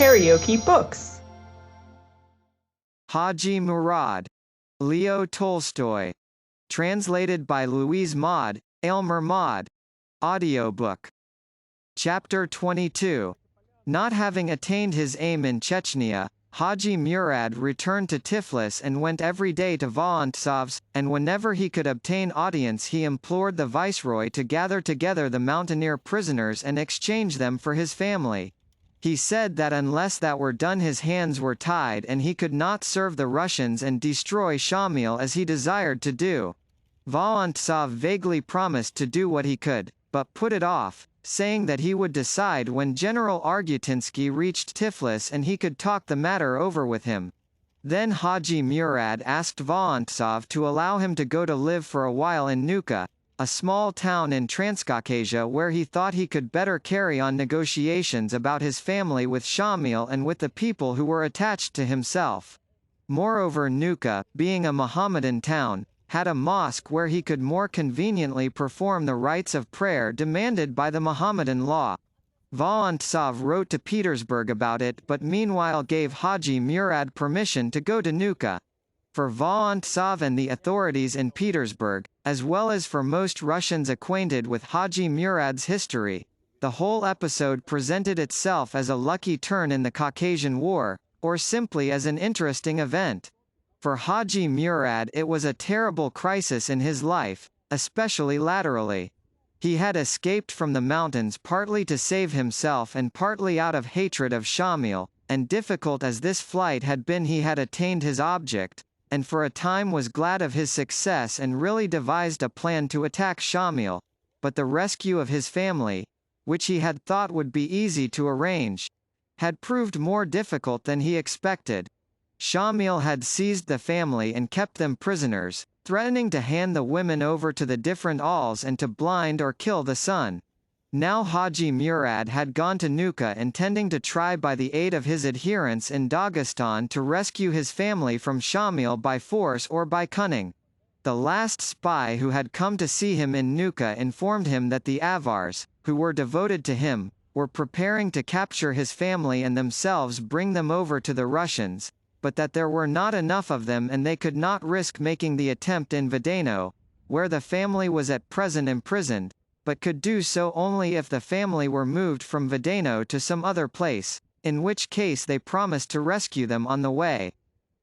KaraokeBooks. Hadji Mourad. Leo Tolstoy. Translated by Louise Maude, Aylmer Maude. Audiobook. Chapter 22. Not having attained his aim in Chechnya, Hadji Mourad returned to Tiflis and went every day to Vorontsov's, and whenever he could obtain audience he implored the viceroy to gather together the mountaineer prisoners and exchange them for his family. He said that unless that were done his hands were tied and he could not serve the Russians and destroy Shamil as he desired to do. Vorontsov vaguely promised to do what he could, but put it off, saying that he would decide when General Argutinsky reached Tiflis and he could talk the matter over with him. Then Hadji Mourad asked Vorontsov to allow him to go to live for a while in Nuka, a small town in Transcaucasia where he thought he could better carry on negotiations about his family with Shamil and with the people who were attached to himself. Moreover, Nuka, being a Mohammedan town, had a mosque where he could more conveniently perform the rites of prayer demanded by the Mohammedan law. Vorontsov wrote to Petersburg about it but meanwhile gave Hadji Mourad permission to go to Nuka. For Vorontsov and the authorities in Petersburg, as well as for most Russians acquainted with Hadji Mourad's history, the whole episode presented itself as a lucky turn in the Caucasian War, or simply as an interesting event. For Hadji Mourad it was a terrible crisis in his life, especially laterally. He had escaped from the mountains partly to save himself and partly out of hatred of Shamil, and difficult as this flight had been he had attained his object, and for a time was glad of his success and really devised a plan to attack Shamil, but the rescue of his family, which he had thought would be easy to arrange, had proved more difficult than he expected. Shamil had seized the family and kept them prisoners, threatening to hand the women over to the different Auls and to blind or kill the son. Now Hadji Mourad had gone to Nuka intending to try by the aid of his adherents in Dagestan to rescue his family from Shamil by force or by cunning. The last spy who had come to see him in Nuka informed him that the Avars, who were devoted to him, were preparing to capture his family and themselves bring them over to the Russians, but that there were not enough of them and they could not risk making the attempt in Vodeno, where the family was at present imprisoned, but could do so only if the family were moved from Vodeno to some other place, in which case they promised to rescue them on the way.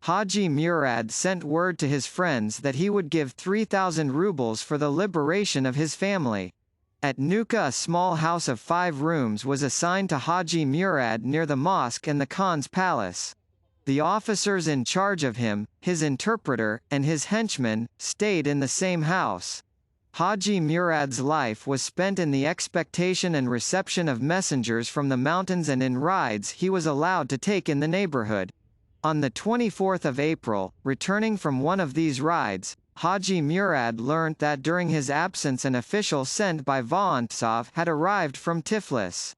Hadji Mourad sent word to his friends that he would give 3,000 rubles for the liberation of his family. At Nuka a small house of 5 rooms was assigned to Hadji Mourad near the mosque and the Khan's palace. The officers in charge of him, his interpreter, and his henchmen, stayed in the same house. Hadji Mourad's life was spent in the expectation and reception of messengers from the mountains and in rides he was allowed to take in the neighborhood. On the 24th of April, returning from one of these rides, Hadji Mourad learnt that during his absence an official sent by Vorontsov had arrived from Tiflis.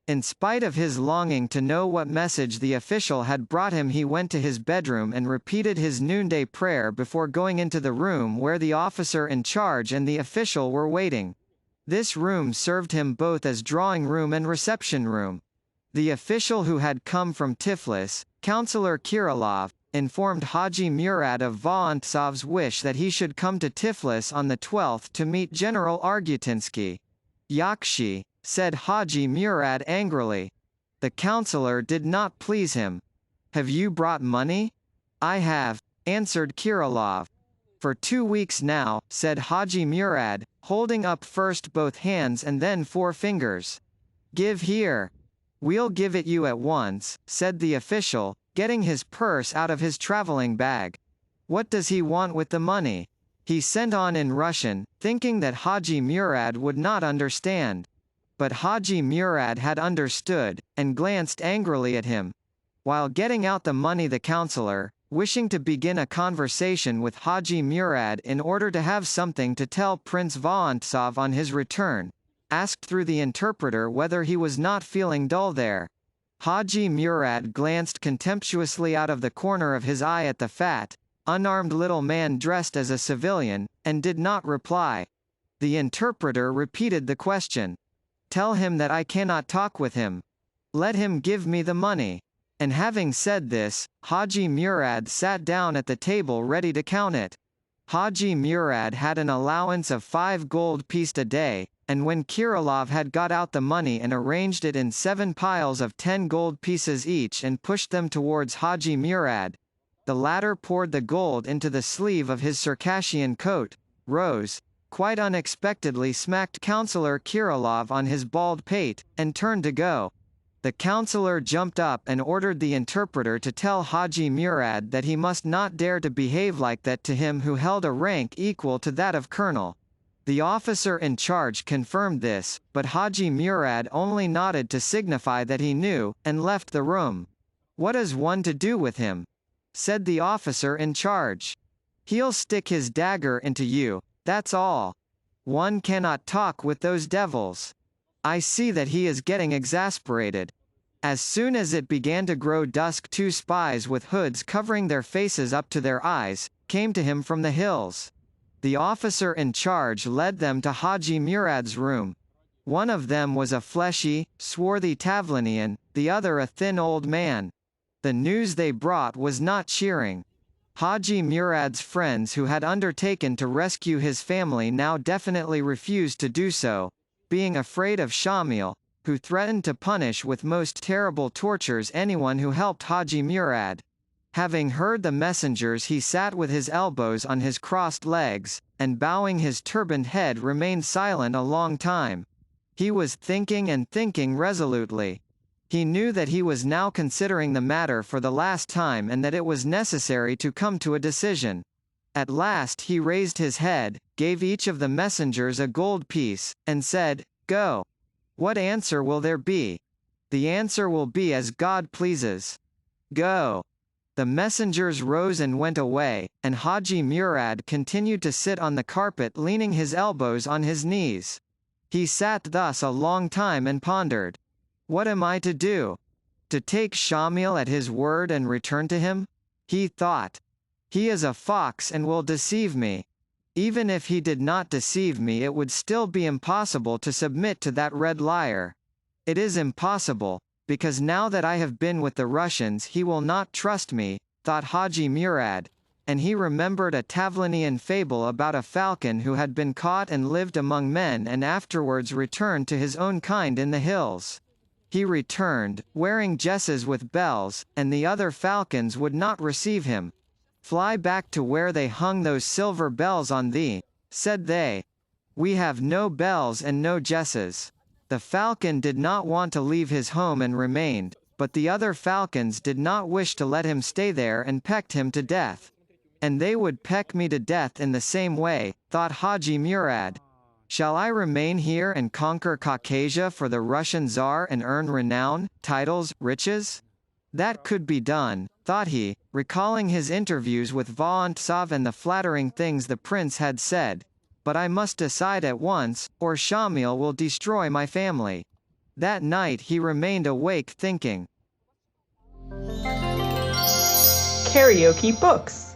In spite of his longing to know what message the official had brought him, he went to his bedroom and repeated his noonday prayer before going into the room where the officer in charge and the official were waiting. This room served him both as drawing room and reception room. The official who had come from Tiflis, Councillor Kirilov, informed Hadji Mourad of Vorontsov's wish that he should come to Tiflis on the 12th to meet General Argutinsky. Yakshi, said Hadji Mourad angrily. The councillor did not please him. Have you brought money? I have, answered Kirilov. For 2 weeks now, said Hadji Mourad, holding up first both hands and then 4 fingers. Give here. We'll give it you at once, said the official, getting his purse out of his traveling bag. What does he want with the money? He sent on in Russian, thinking that Hadji Mourad would not understand. But Hadji Mourad had understood, and glanced angrily at him. While getting out the money, the councillor, wishing to begin a conversation with Hadji Mourad in order to have something to tell Prince Vorontsov on his return, asked through the interpreter whether he was not feeling dull there. Hadji Mourad glanced contemptuously out of the corner of his eye at the fat, unarmed little man dressed as a civilian, and did not reply. The interpreter repeated the question. Tell him that I cannot talk with him. Let him give me the money. And having said this, Hadji Mourad sat down at the table ready to count it. Hadji Mourad had an allowance of 5 gold pieces a day, and when Kirillov had got out the money and arranged it in 7 piles of 10 gold pieces each and pushed them towards Hadji Mourad, the latter poured the gold into the sleeve of his Circassian coat, rose, quite unexpectedly smacked Councillor Kirillov on his bald pate, and turned to go. The councillor jumped up and ordered the interpreter to tell Hadji Mourad that he must not dare to behave like that to him who held a rank equal to that of colonel. The officer in charge confirmed this, but Hadji Mourad only nodded to signify that he knew, and left the room. "What is one to do with him?" said the officer in charge. "He'll stick his dagger into you, that's all. One cannot talk with those devils. I see that he is getting exasperated." As soon as it began to grow dusk, 2 spies with hoods covering their faces up to their eyes, came to him from the hills. The officer in charge led them to Hadji Mourad's room. One of them was a fleshy, swarthy Tavlanian, the other a thin old man. The news they brought was not cheering. Hadji Mourad's friends who had undertaken to rescue his family now definitely refused to do so, being afraid of Shamil, who threatened to punish with most terrible tortures anyone who helped Hadji Mourad. Having heard the messengers, he sat with his elbows on his crossed legs, and bowing his turbaned head remained silent a long time. He was thinking and thinking resolutely. He knew that he was now considering the matter for the last time and that it was necessary to come to a decision. At last he raised his head, gave each of the messengers a gold piece, and said, "Go. What answer will there be?" "The answer will be as God pleases. Go." The messengers rose and went away, and Hadji Mourad continued to sit on the carpet leaning his elbows on his knees. He sat thus a long time and pondered. "What am I to do? To take Shamil at his word and return to him?" he thought. "He is a fox and will deceive me. Even if he did not deceive me, it would still be impossible to submit to that red liar. It is impossible, because now that I have been with the Russians he will not trust me," thought Hadji Mourad, and he remembered a Tavlanian fable about a falcon who had been caught and lived among men and afterwards returned to his own kind in the hills. He returned, wearing jesses with bells, and the other falcons would not receive him. "Fly back to where they hung those silver bells on thee," said they. "We have no bells and no jesses." The falcon did not want to leave his home and remained, but the other falcons did not wish to let him stay there and pecked him to death. "And they would peck me to death in the same way," thought Hadji Mourad. "Shall I remain here and conquer Caucasia for the Russian Tsar and earn renown, titles, riches? That could be done," thought he, recalling his interviews with Vorontsov and the flattering things the prince had said. "But I must decide at once, or Shamil will destroy my family." That night he remained awake thinking. KaraokeBooks.